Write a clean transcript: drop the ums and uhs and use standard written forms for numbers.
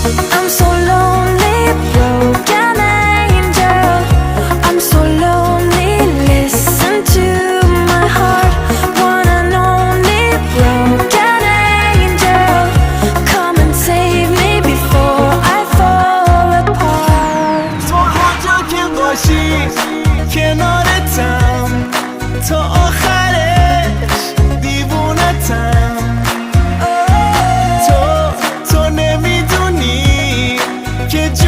I'm so lonely, broken angel. I'm so lonely, listen to my heart. One and only broken angel. Come and save me before I fall apart. 做好这片多心，天脑的脏，做海的地不那脏。做那米多尼，给就